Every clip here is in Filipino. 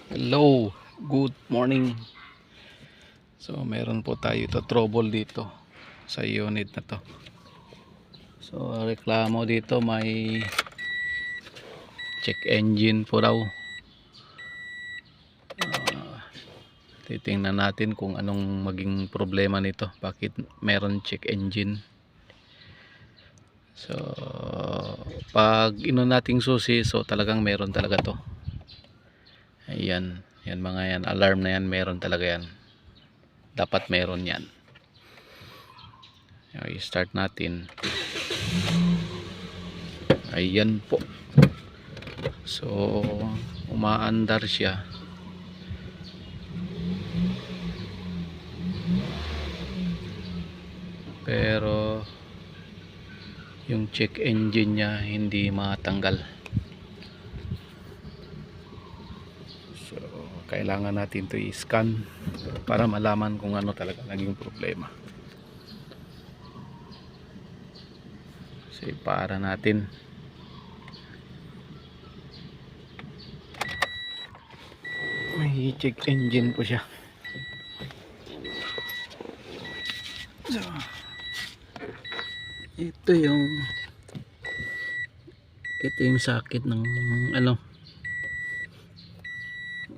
Hello, good morning. So meron po tayo trouble dito sa unit na to. So reklamo dito, may check engine po raw. Titingnan natin kung anong maging problema nito, bakit meron check engine. So pag nating susi, so talagang meron talaga to. Ayan, yan mga yan, alarm na yan, meron talaga yan. Dapat meron yan. I-start natin. Ayan po. So umaandar siya. Pero yung check engine niya hindi matanggal. So kailangan natin to i-scan para malaman kung ano talaga naging problema. So para natin. May check engine po siya. So ito yung sakit ng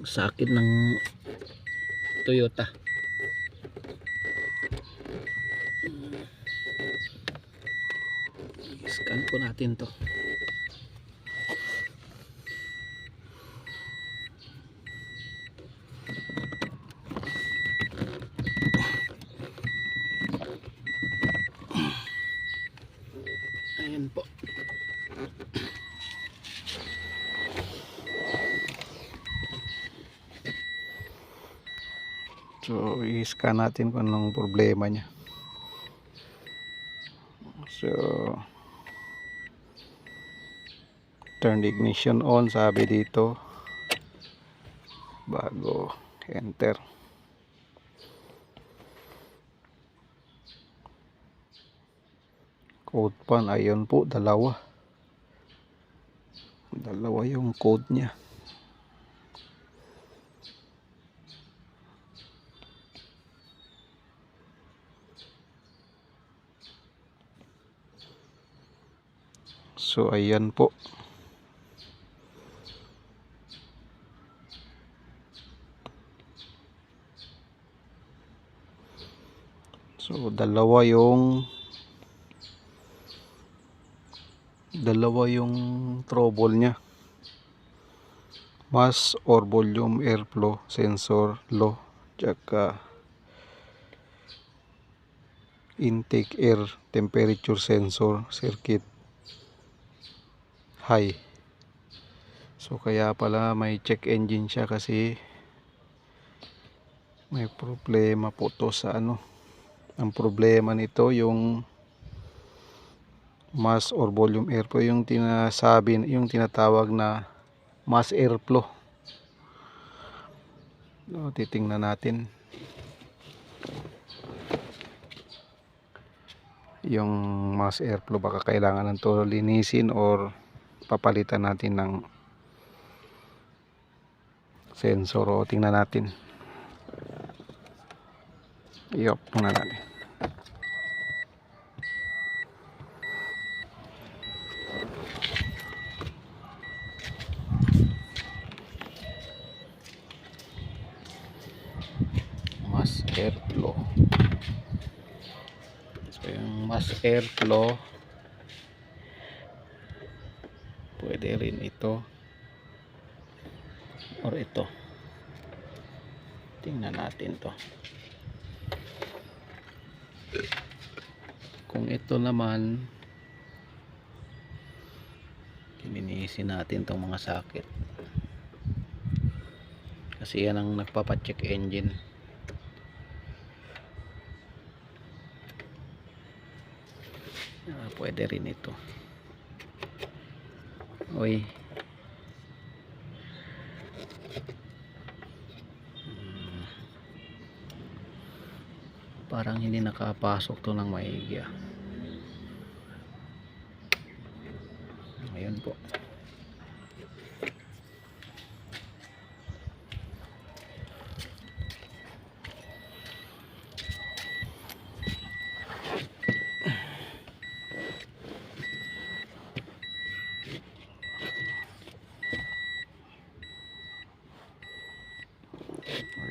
sakit ng Toyota. Scan po natin to. Ayan po. So i-scan natin kung anong problema niya. So turn the ignition on, sabi dito, bago enter. Code pan, ayun po, dalawa yung code niya. So ayan po. So dalawa yung trouble niya. Mass or volume airflow sensor low, tsaka intake air temperature sensor circuit high. So kaya pala may check engine siya, kasi may problema po to sa ang problema nito yung mass or volume airflow, yung tinatawag na mass airflow. So, titingnan natin yung mass airflow, baka kailangan ng to linisin or papalitan natin ng sensor. O tingnan natin, i-off muna natin. Mass airflow. So yung mass airflow, pwede rin ito or ito. Tingnan natin to. Kung ito naman, linisin natin tong mga sakit, kasi yan ang nagpapacheck engine. Pwede rin ito. Oy, parang hindi nakapasok to ng maigi. Ayun po.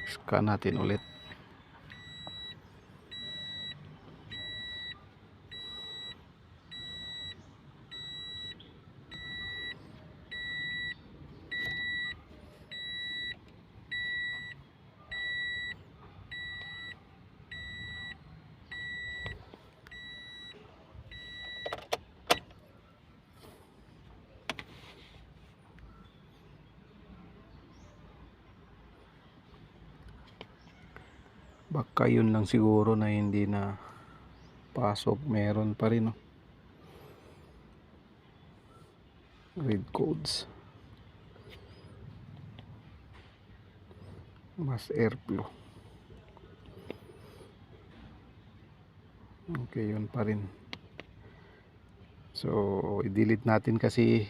Scan natin ulit. Baka yun lang siguro na hindi na pasok, meron pa rin, no? Read codes, mass airflow. Okay, yun pa rin. So i-delete natin kasi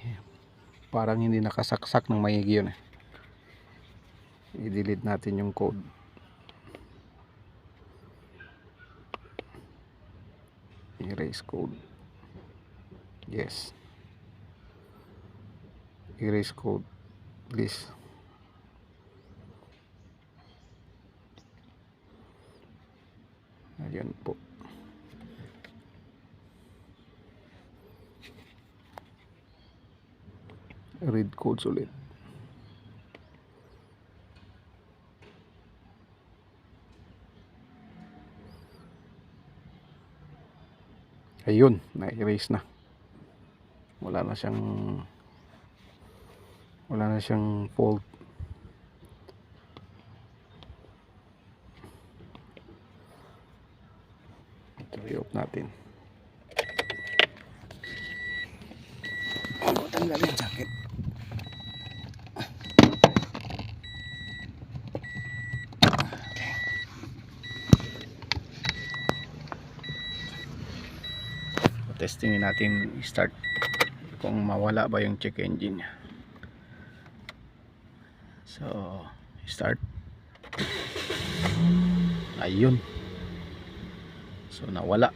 parang hindi nakasaksak ng maigi yun eh. I-delete natin yung code. Erase code. Yes. Erase code, please. Ayan po. Read codes ulit. Ayun, na-erase na. Wala na siyang fault. Ito, i-off natin. Tanggal yung jacket. Testingin natin, start kung mawala ba yung check engine niya. So start. Ayun, so nawala.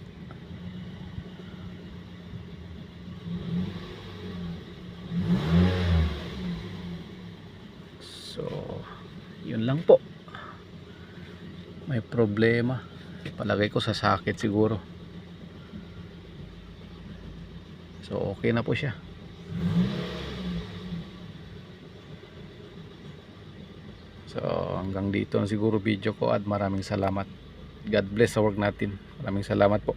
So yun lang po, may problema. Palagay ko sa sakit siguro. So okay na po siya. So hanggang dito na siguro video ko at maraming salamat. God bless sa work natin. Maraming salamat po.